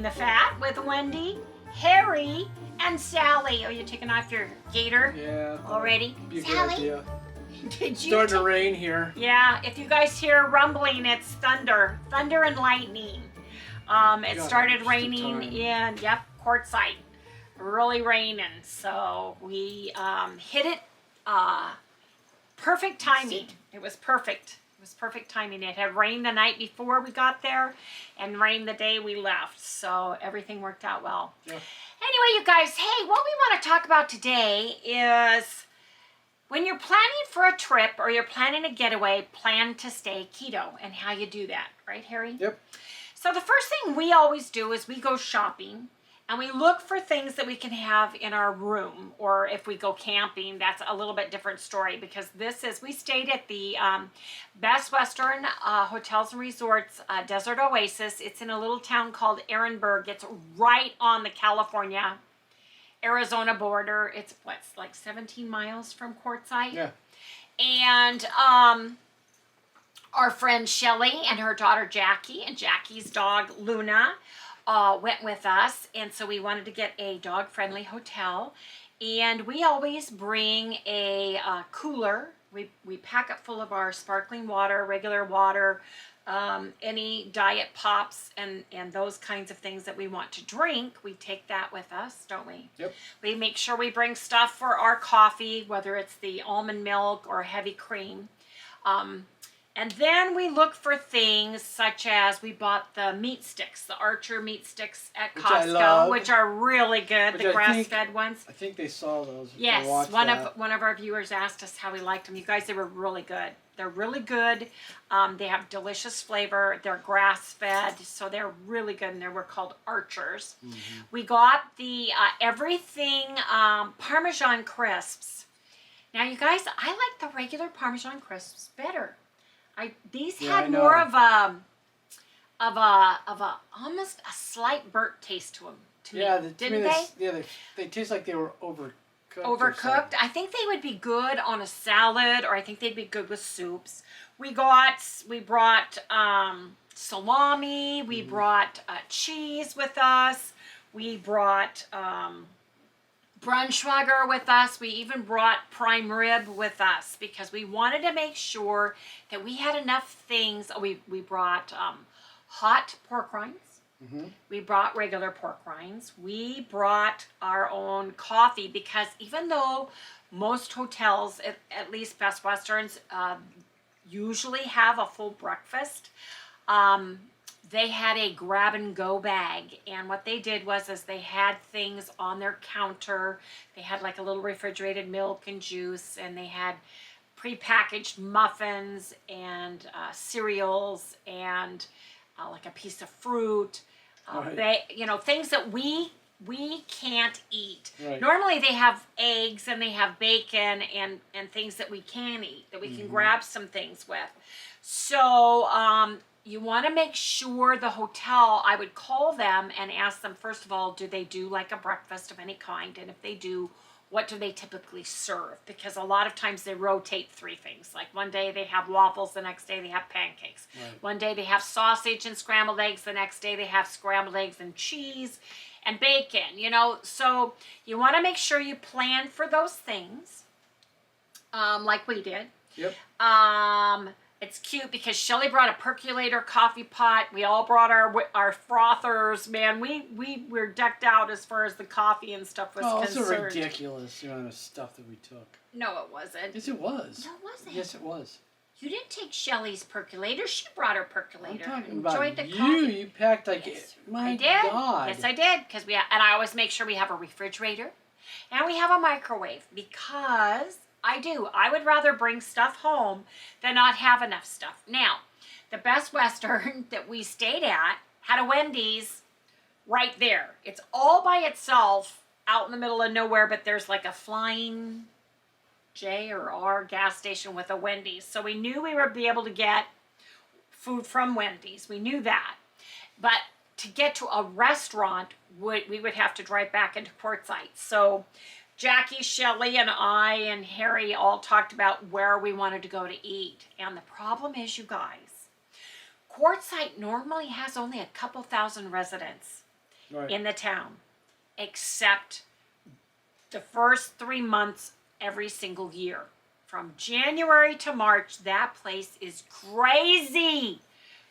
the Fat with Wendy, Harry, and Sally. Oh, you're taking off your gator? Yeah. Already? Be a good Sally? idea. Did you? Starting to rain here. Yeah, if you guys hear rumbling, it's thunder. Thunder and lightning. It started raining in, Quartzsite. Really raining. So we hit it perfect timing. It was perfect. It was perfect timing. It had rained the night before we got there and rained the day we left. So everything worked out well. Yeah. Anyway, you guys, hey, what we want to talk about today is when you're planning for a trip or you're planning a getaway, plan to stay keto and how you do that. Right, Harry? Yep. So the first thing we always do is we go shopping and we look for things that we can have in our room, or if we go camping, that's a little bit different story because we stayed at the Best Western Hotels and Resorts Desert Oasis. It's in a little town called Ehrenberg. It's right on the California-Arizona border. It's like 17 miles from Quartzsite. Yeah. And our friend Shelly and her daughter Jackie and Jackie's dog Luna went with us, and so we wanted to get a dog-friendly hotel, and we always bring a cooler. We pack it full of our sparkling water, regular water, any diet pops, and those kinds of things that we want to drink. We take that with us, don't we? Yep. We make sure we bring stuff for our coffee, whether it's the almond milk or heavy cream. And then we look for things such as we bought the meat sticks, the Archer meat sticks at Costco, which are really good, the grass-fed ones. I think they saw those. Yes, one of our viewers asked us how we liked them. You guys, they were really good. They're really good. They have delicious flavor. They're grass-fed, so they're really good, and they were called Archers. Mm-hmm. We got the Everything Parmesan crisps. Now, you guys, I like the regular Parmesan crisps better. These had more of a almost a slight burnt taste to them. Didn't they? Yeah, they taste like they were overcooked. Overcooked. I think they would be good on a salad, or I think they'd be good with soups. We brought salami. We brought cheese with us. We brought Braunschweiger with us. We even brought prime rib with us because we wanted to make sure that we had enough things. We brought hot pork rinds. Mm-hmm. We brought regular pork rinds. We brought our own coffee because even though most hotels, at least Best Westerns, usually have a full breakfast, they had a grab-and-go bag, and what they did was they had things on their counter. They had like a little refrigerated milk and juice, and they had prepackaged muffins and cereals and like a piece of fruit. Things that we can't eat. Right. Normally they have eggs and they have bacon and things that we can eat, that we can grab some things with. So you want to make sure the hotel, I would call them and ask them, first of all, do they do like a breakfast of any kind? And if they do, what do they typically serve? Because a lot of times they rotate three things. Like one day they have waffles, the next day they have pancakes. Right. One day they have sausage and scrambled eggs, the next day they have scrambled eggs and cheese and bacon, So you want to make sure you plan for those things, like we did. Yep. It's cute because Shelly brought a percolator coffee pot. We all brought our frothers. Man, we were decked out as far as the coffee and stuff was concerned. It's a ridiculous amount of stuff that we took. No, it wasn't. Yes, it was. No, it wasn't. Yes, it was. You didn't take Shelly's percolator. She brought her percolator. I'm talking Enjoyed about the coffee. You packed like, yes, my I did. God. Yes, I did. And I always make sure we have a refrigerator and we have a microwave because I would rather bring stuff home than not have enough stuff. Now, the Best Western that we stayed at had a Wendy's right there. It's all by itself out in the middle of nowhere, but there's like a flying J or R gas station with a Wendy's. So we knew we would be able to get food from Wendy's. We knew that. But to get to a restaurant, we would have to drive back into Quartzsite. So Jackie, Shelly, and I, and Harry all talked about where we wanted to go to eat. And the problem is, you guys, Quartzsite normally has only a couple thousand residents. Right. in the town, except the first 3 months every single year. From January to March, that place is crazy.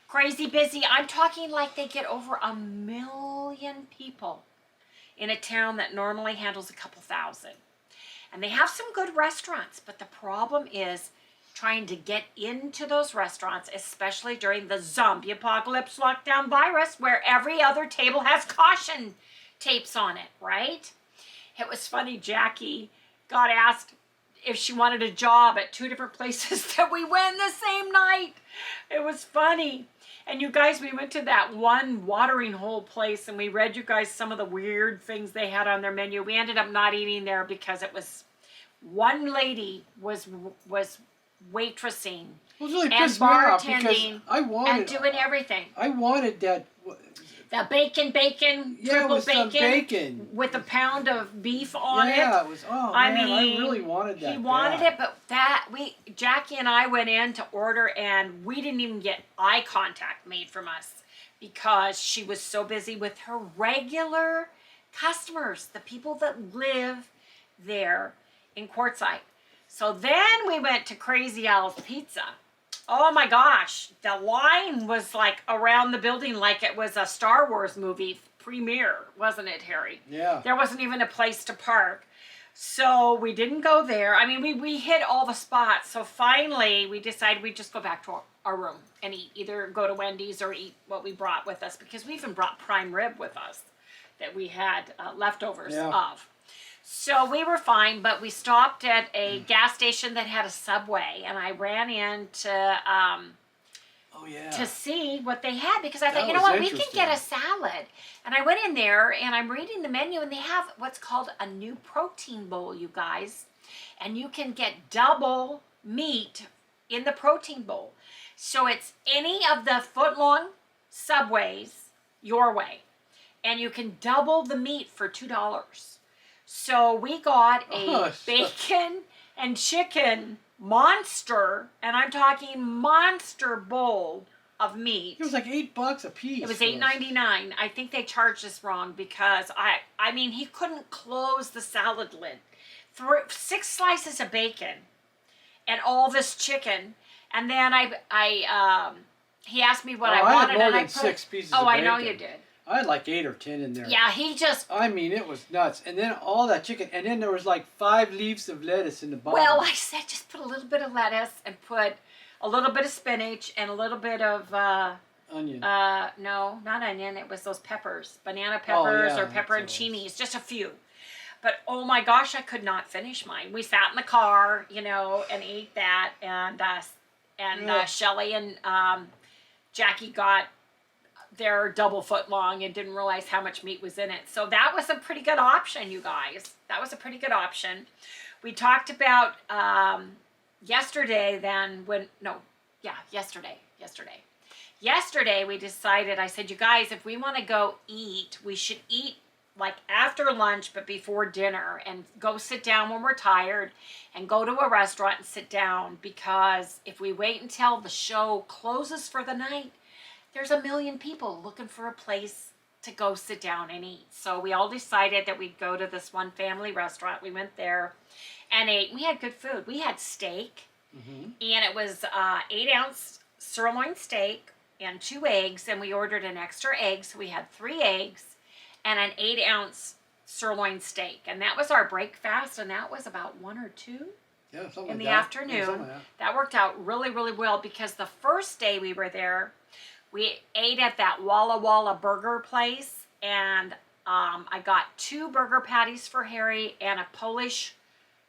Crazy busy. I'm talking like they get over 1 million people in a town that normally handles a couple thousand. And they have some good restaurants, but the problem is trying to get into those restaurants, especially during the zombie apocalypse lockdown virus, where every other table has caution tapes on it, right? It was funny, Jackie got asked if she wanted a job at 2 different places that we went the same night. It was funny. And you guys, we went to that one watering hole place and we read you guys some of the weird things they had on their menu. We ended up not eating there because it was, one lady was waitressing Well, it really and pissed me off because bartending I wanted and doing everything. I wanted that. The bacon, Yeah, it triple was some bacon with a pound of beef on it. Yeah, it was. Oh I man, I mean, really wanted that. He wanted bad. it, but Jackie and I went in to order, and we didn't even get eye contact made from us because she was so busy with her regular customers, the people that live there in Quartzsite. So then we went to Crazy Al's Pizza. Oh my gosh, the line was like around the building like it was a Star Wars movie premiere, wasn't it, Harry? Yeah. There wasn't even a place to park. So we didn't go there. I mean, we hit all the spots. So finally, we decided we'd just go back to our room and eat. Either go to Wendy's or eat what we brought with us, because we even brought prime rib with us that we had leftovers of. So we were fine, but we stopped at a gas station that had a Subway, and I ran in to see what they had, because I thought, you know what, we can get a salad. And I went in there, and I'm reading the menu, and they have what's called a new protein bowl, you guys. And you can get double meat in the protein bowl. So it's any of the foot-long Subways your way. And you can double the meat for $2. So we got a bacon and chicken monster, and I'm talking monster bowl of meat. It was like $8 a piece. It was $8.99. I think they charged us wrong because I mean, he couldn't close the salad lid. 6 slices of bacon and all this chicken, and then he asked me what I wanted, had more and than I put 6 pieces. Oh, of I bacon. know you did. I had like 8 or 10 in there. Yeah, he just. I mean, it was nuts. And then all that chicken, and then there was like 5 leaves of lettuce in the bottom. Well, I said just put a little bit of lettuce and put a little bit of spinach and a little bit of onion. No, not onion. It was those peppers, banana peppers or that's pepperoncinis, just a few. But oh my gosh, I could not finish mine. We sat in the car, you know, and ate that, and Shelley and Jackie got their double foot long and didn't realize how much meat was in it. So that was a pretty good option, you guys. That was a pretty good option. We talked about yesterday Yesterday we decided, I said, you guys, if we want to go eat, we should eat like after lunch but before dinner, and go sit down when we're tired and go to a restaurant and sit down, because if we wait until the show closes for the night, there's 1 million people looking for a place to go sit down and eat. So we all decided that we'd go to this one family restaurant. We went there and ate. We had good food. We had steak, and it was 8-ounce sirloin steak and 2 eggs, and we ordered an extra egg, so we had 3 eggs and an 8-ounce sirloin steak, and that was our breakfast, and that was about 1 or 2 in the afternoon. That worked out really, really well, because the first day we were there, we ate at that Walla Walla burger place, and I got 2 burger patties for Harry and a Polish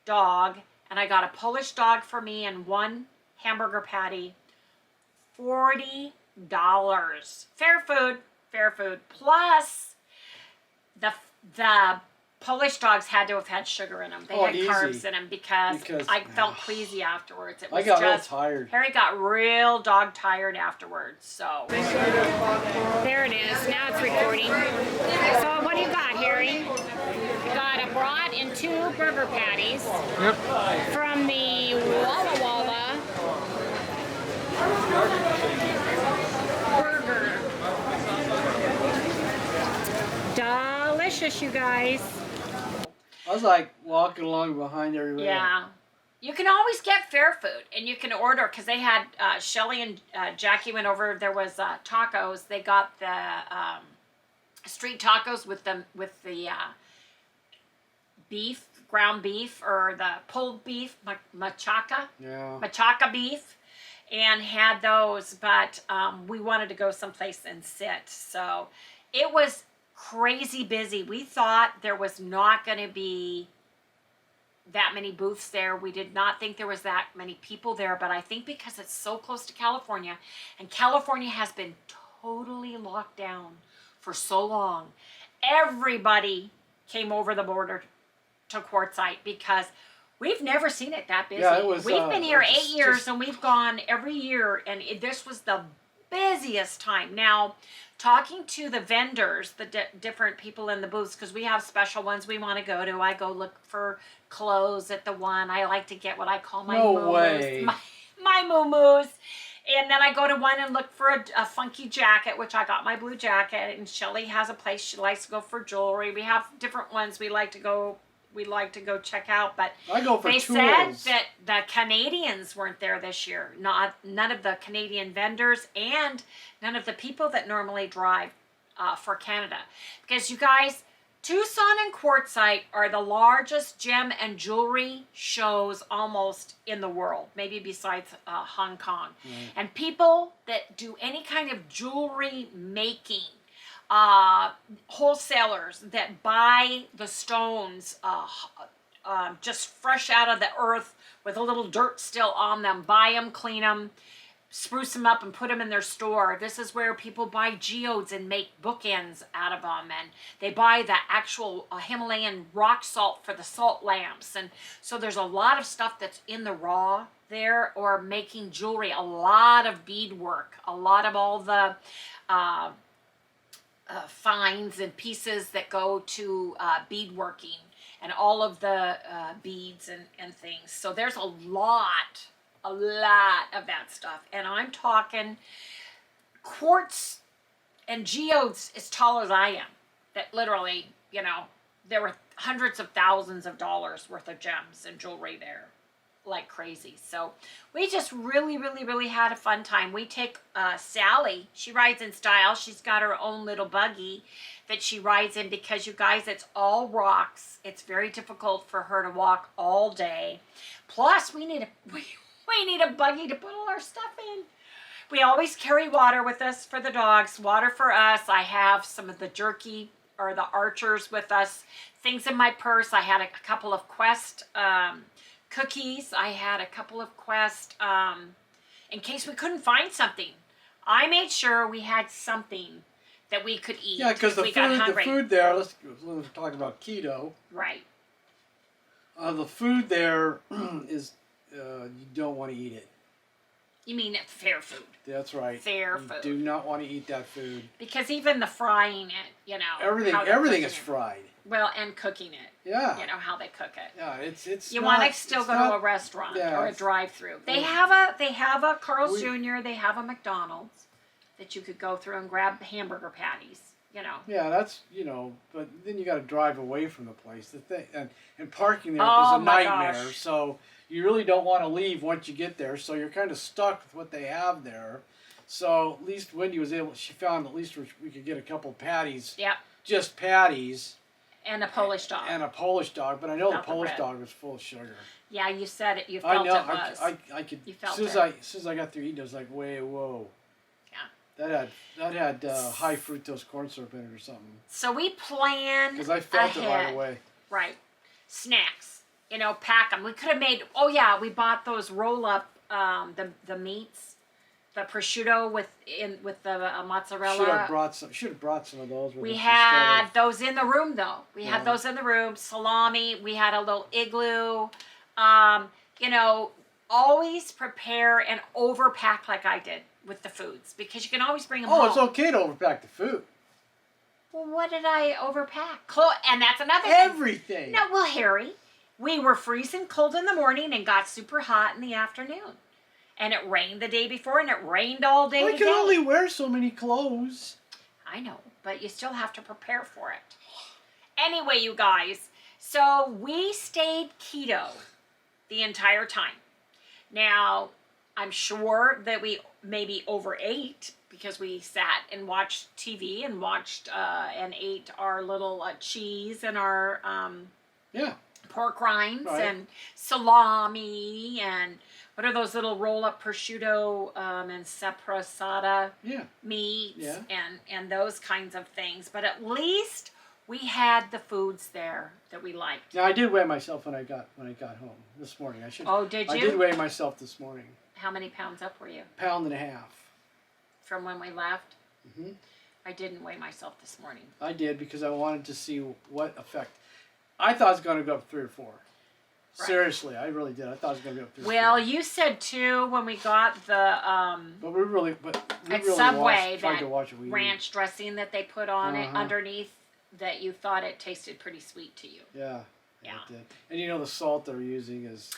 dog, and I got a Polish dog for me and 1 hamburger patty. $40. Fair food. Plus, the Polish dogs had to have had sugar in them. They had carbs in them because I felt queasy afterwards. It was I got real tired. Harry got real dog tired afterwards. So there it is. Now it's recording. So what do you got, Harry? You got a brat and 2 burger patties. Yep. From the Walla Walla burger. delicious, you guys. I was like walking along behind everybody. Yeah. You can always get fair food, and you can order, because they had, Shelly and Jackie went over, there was tacos. They got the street tacos with the beef, ground beef, or the pulled beef, machaca. Yeah. Machaca beef, and had those, but we wanted to go someplace and sit. So it was crazy busy. We thought there was not going to be that many booths there. We did not think there was that many people there, but I think because it's so close to California, and California has been totally locked down for so long, everybody came over the border to Quartzsite, because we've never seen it that busy. Yeah, it was, we've been here 8 years, just... and we've gone every year, and this was the busiest time. Now, talking to the vendors, the different people in the booths, because we have special ones we want to go to. I go look for clothes at the one. I like to get what I call my moo-moos. My moo-moos. And then I go to one and look for a funky jacket, which I got my blue jacket. And Shelly has a place she likes to go for jewelry. We have different ones we like to go check out, but I go for they tools. said that the Canadians weren't there this year. None of the Canadian vendors, and none of the people that normally drive for Canada. Because you guys, Tucson and Quartzsite are the largest gem and jewelry shows almost in the world, maybe besides Hong Kong. And people that do any kind of jewelry making, wholesalers that buy the stones just fresh out of the earth with a little dirt still on them, buy them, clean them, spruce them up, and put them in their store. This is where people buy geodes and make bookends out of them, and they buy the actual Himalayan rock salt for the salt lamps. And so there's a lot of stuff that's in the raw there, or making jewelry, a lot of beadwork, a lot of all the finds and pieces that go to beadworking, and all of the beads and things. So there's a lot of that stuff. And I'm talking quartz and geodes as tall as I am, that literally, you know, there were hundreds of thousands of dollars worth of gems and jewelry there, like crazy. So we just really had a fun time. We take Sally, she rides in style. She's got her own little buggy that she rides in, because you guys, it's all rocks. It's very difficult for her to walk all day. Plus we need a buggy to put all our stuff in. We always carry water with us for the dogs, water for us. I have some of the jerky or the Archers with us, things in my purse. I had a couple of Quest cookies. I had a couple of Quest in case we couldn't find something. I made sure we had something that we could eat. Yeah, because the food there, let's talk about keto. Right. The food there is, you don't want to eat it. You mean fair food. That's right. Fair you food. Do not want to eat that food. Because even the frying it, you know. Everything is fried. Well, and cooking it. Yeah. You know how they cook it. Yeah, it's. You want to still go to a restaurant or a drive-through. They have a Carl's Jr. They have a McDonald's that you could go through and grab hamburger patties. You know. Yeah, that's, you know, but then you got to drive away from the place. The thing, and parking there is Oh a my nightmare. gosh. So you really don't want to leave once you get there. So you're kind of stuck with what they have there. So at least Wendy was able. She found at least we could get a couple of patties. Yep. Just patties. And a Polish dog. And a Polish dog, but I know Without the Polish bread. dog was full of sugar. Yeah, you said it. You felt I know. it was. I could. You felt as soon as I got through eating, I was like, whoa. Yeah. That had high fructose corn syrup in it or something. So we planned Because I felt ahead. it right away. Right. Snacks. You know, pack them. We could have made. Oh yeah, we bought those roll up the meats. The prosciutto with the mozzarella. Should have brought some of those. We had those in the room though. We had those in the room. Salami. We had a little igloo. You know, always prepare and overpack like I did with the foods, because you can always bring them home. Oh, it's okay to overpack the food. Well, what did I overpack? And that's another thing. Everything. No, well, Harry, we were freezing cold in the morning and got super hot in the afternoon. And it rained the day before, and it rained all day I can only wear so many clothes. I know, but you still have to prepare for it. anyway, you guys, so we stayed keto the entire time. Now, I'm sure that we maybe overate because we sat and watched TV and watched and ate our little cheese and our pork rinds and salami and what are those little roll-up prosciutto and sopressata meats and those kinds of things. But at least we had the foods there that we liked. Now I did weigh myself when I got home this morning. Oh, did you? I did weigh myself this morning. How many pounds up were you? 1.5 pounds. From when we left? Mm-hmm. I didn't weigh myself this morning. I did because I wanted to see what effect. I thought it was going to go up 3 or 4. Right. Seriously, I really did. I thought it was going to go up 3 or 4. Well, you said 2 when we got the but we really Subway tried to watch it. Ranch dressing that they put on it underneath, that you thought it tasted pretty sweet to you. Yeah. It did. And you know the salt they're using is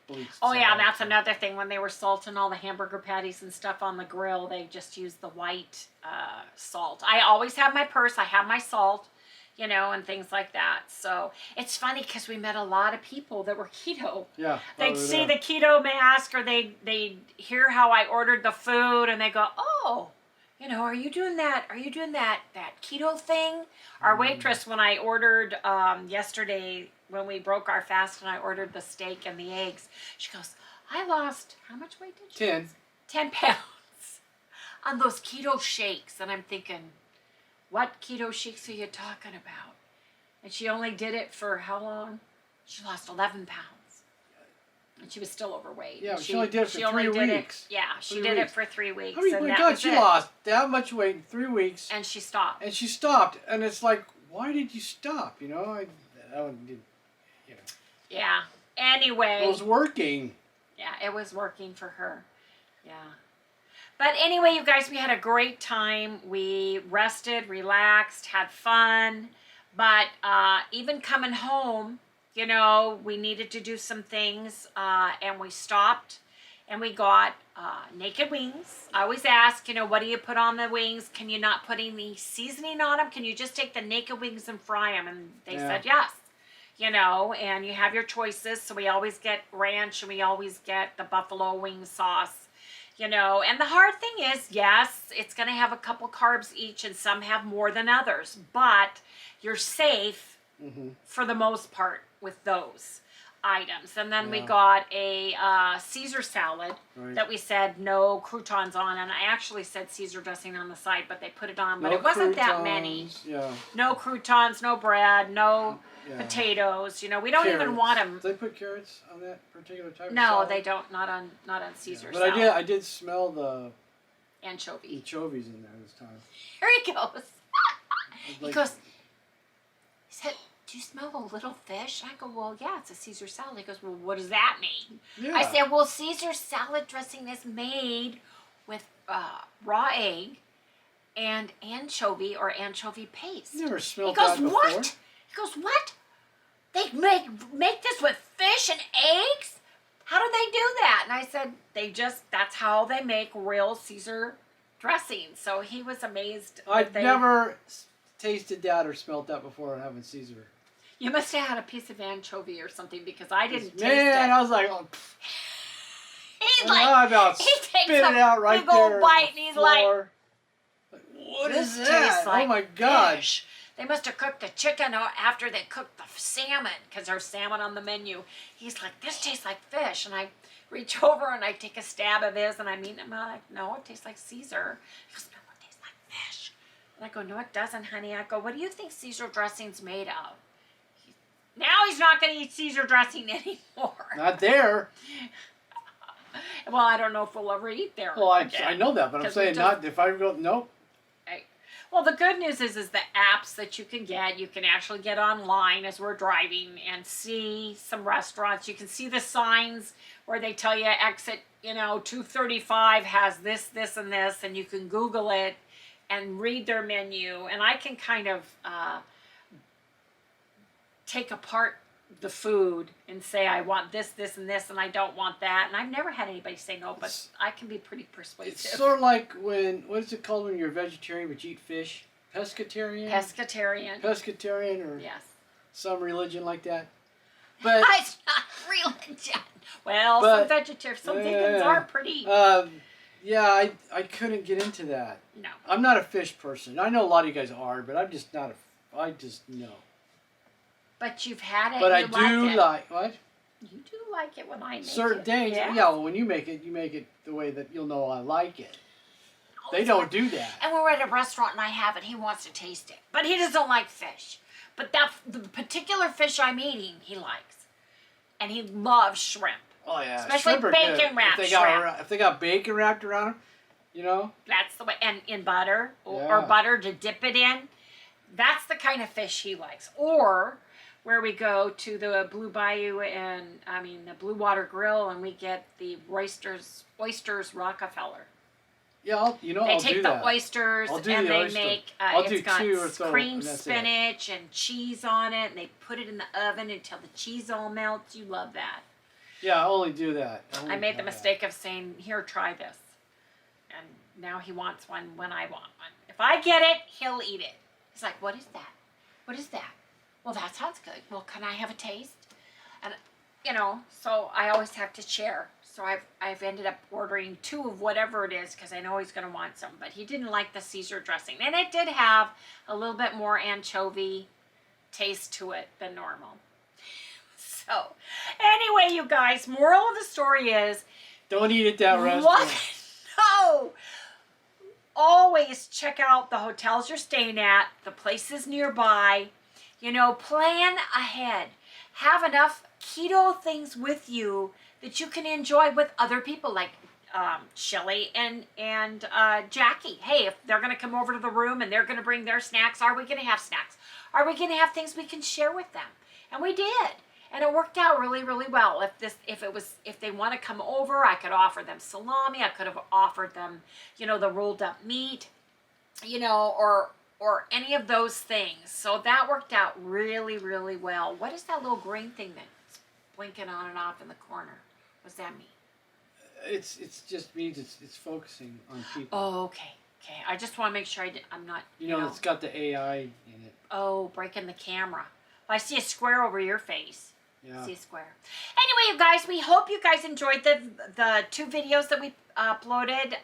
bleached Oh yeah, salt. that's another thing. When they were salting all the hamburger patties and stuff on the grill, they just used the white salt. I always have my purse. I have my salt, you know, and things like that. So it's funny because we met a lot of people that were keto. Yeah. They'd see the keto mask, or they'd hear how I ordered the food, and they go, "Oh, you know, are you doing that? Are you doing that keto thing?" Our waitress, when I ordered yesterday, when we broke our fast, and I ordered the steak and the eggs, she goes, "I lost, how much weight did you?" 10 pounds on those keto shakes. And I'm thinking, what keto shakes are you talking about? And she only did it for how long? She lost 11 pounds. And she was still overweight. Yeah, she only did it for 3 weeks. She did it for 3 weeks. Oh my God, she lost that much weight in 3 weeks. And she stopped. And it's like, why did you stop? You know, I didn't. Yeah. Anyway. It was working. Yeah, it was working for her. Yeah. But anyway, you guys, we had a great time. We rested, relaxed, had fun. But even coming home, you know, we needed to do some things, and we stopped and we got naked wings. I always ask, you know, what do you put on the wings? Can you not put any seasoning on them? Can you just take the naked wings and fry them? And they said yes. You know, and you have your choices. So we always get ranch, and we always get the buffalo wing sauce, you know. And the hard thing is, yes, it's going to have a couple carbs each, and some have more than others. But you're safe for the most part with those items. And then we got a Caesar salad that we said no croutons on. And I actually said Caesar dressing on the side, but they put it on. But it wasn't that many. Yeah. No croutons, no bread, no potatoes. You know, we don't even want them. Do they put carrots on that particular type of No, salad? they don't. Not on Caesar but salad. I did smell the anchovies in there this time. Here he goes. He goes, he said, "Do you smell a little fish?" I go, "Well, yeah, it's a Caesar salad." He goes, "Well, what does that mean?" Yeah. I said, "Well, Caesar salad dressing is made with raw egg and anchovy or anchovy paste." Never smelled that before. "What?" He goes, "What? They make this with fish and eggs? How do they do that?" And I said, that's how they make real Caesar dressing. So he was amazed. I've never tasted that or smelled that before having Caesar. You must have had a piece of anchovy or something, because I didn't taste it. Man, I was like, oh. He's like, he takes it out right big old bite, and he's like, what is that? Like oh my God. Fish. They must have cooked the chicken after they cooked the salmon, because there's salmon on the menu. He's like, this tastes like fish. And I reach over and I take a stab of his, and I mean, I'm like, no, it tastes like Caesar. He goes, no, it tastes like fish. And I go, no, it doesn't, honey. I go, what do you think Caesar dressing's made of? Now he's not going to eat Caesar dressing anymore. Not there. Well, I don't know if we'll ever eat there. Well, I know that, but I'm saying not if I go, nope. Well, the good news is the apps that you can get. You can actually get online as we're driving and see some restaurants. You can see the signs where they tell you exit, 235 has this, this, and this, and you can Google it and read their menu. And I can kind of take apart the food and say, I want this, this, and this, and I don't want that. And I've never had anybody say no, but I can be pretty persuasive. It's sort of like what is it called when you're a vegetarian but you eat fish? pescatarian. Pescatarian. Or Yes. some religion like that. But It's not religion. Well, some vegetarians, some vegans are pretty. Yeah, I couldn't get into that. No. I'm not a fish person. I know a lot of you guys are, but I'm just not I just no. But you've had it. But I you do like what? You do like it when I make certain it. things. Yeah. Yeah, well, when you make it the way that you'll know I like it. They don't do that. And we're at a restaurant and I have it. He wants to taste it, but he doesn't like fish. But the particular fish I'm eating, he likes, and he loves shrimp. Oh yeah, especially shrimp are bacon good. wrapped shrimp. If they got bacon wrapped around them, you know. That's the way, and in butter or Yeah. butter to dip it in. That's the kind of fish he likes. Or where we go to the Blue Bayou the Blue Water Grill, and we get the oysters Rockefeller. Yeah, I'll They do take that. the oysters and they oyster. make I'll do it's got 2 or so, cream and that's it. spinach and cheese on it, and they put it in the oven until the cheese all melts. You love that. Yeah, I only do that. I made the mistake of saying, "Here, try this," and now he wants one when I want one. If I get it, he'll eat it. He's like, "What is that? What is that?" Well, that sounds good. Well, can I have a taste? And so I always have to share. So I've ended up ordering 2 of whatever it is because I know he's going to want some. But he didn't like the Caesar dressing. And it did have a little bit more anchovy taste to it than normal. So anyway, you guys, moral of the story is... Don't eat at that restaurant. No! Always check out the hotels you're staying at, the places nearby. Plan ahead. Have enough keto things with you that you can enjoy with other people, like Shelly and Jackie. Hey, if they're going to come over to the room and they're going to bring their snacks, are we going to have snacks? Are we going to have things we can share with them? And we did, and it worked out really, really well. If they want to come over, I could offer them salami. I could have offered them, the rolled up meat, or any of those things. So that worked out really, really well. What is that little green thing that's blinking on and off in the corner? What does that mean? It's just means it's focusing on people. Oh, okay. I just want to make sure I'm not. It's got the AI in it. Oh, breaking the camera. Well, I see a square over your face. Yeah. I see a square. Anyway, you guys, we hope you guys enjoyed the 2 videos that we uploaded.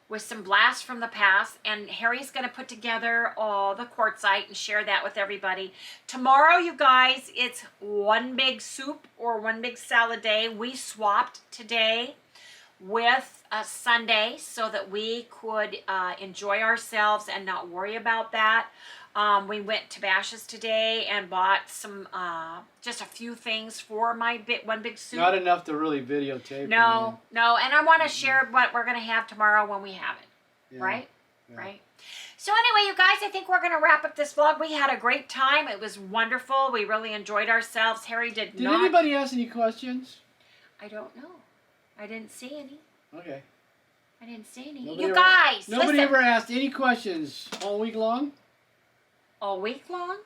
With some blasts from the past, and Harry's going to put together the quartzite and share that with everybody. Tomorrow, you guys, it's one big soup or one big salad day. We swapped today with Sunday so that we could enjoy ourselves and not worry about that. We went to Bash's today and bought some, just a few things for one big soup. Not enough to really videotape. No, and I want to share what we're going to have tomorrow when we have it, Yeah. right? Yeah. Right? So anyway, you guys, I think we're going to wrap up this vlog. We had a great time. It was wonderful. We really enjoyed ourselves. Harry did not. Did anybody ask any questions? I don't know. I didn't see any. Okay. I didn't see any. Nobody You ever- guys, Nobody listen. ever asked any questions all week long? All week long?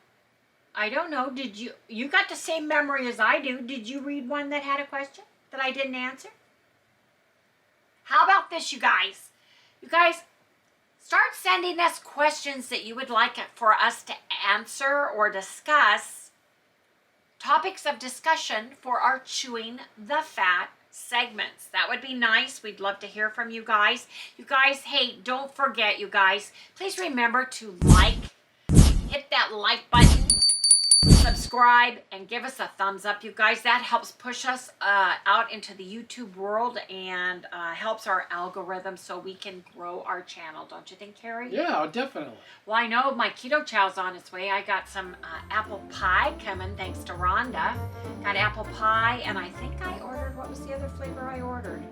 I don't know. Did you got the same memory as I do. Did you read one that had a question that I didn't answer? How about this, you guys? You guys, start sending us questions that you would like for us to answer or discuss. Topics of discussion for our Chewing the Fat segments. That would be nice. We'd love to hear from you guys. You guys, hey, don't forget, you guys, please remember to hit that like button, subscribe, and give us a thumbs up, you guys. That helps push us out into the YouTube world and helps our algorithm so we can grow our channel. Don't you think, Carrie? Yeah, definitely. Well, I know my keto chow's on its way. I got some apple pie coming thanks to Rhonda. Got apple pie, and I think I ordered, what was the other flavor I ordered?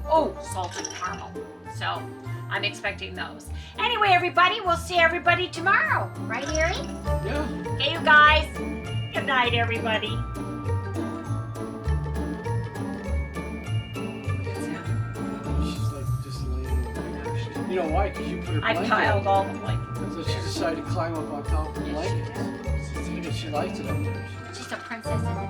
Oh, salted caramel. So I'm expecting those. Anyway, everybody, we'll see everybody tomorrow. Right, Harry? Yeah. Okay, you guys. Good night, everybody. She's like just laying there. You know why? Because you put her I blanket piled up. all the blankets. So she decided to climb up on top of the Yes, she blanket. did. Because she likes it up there. She's a princess in the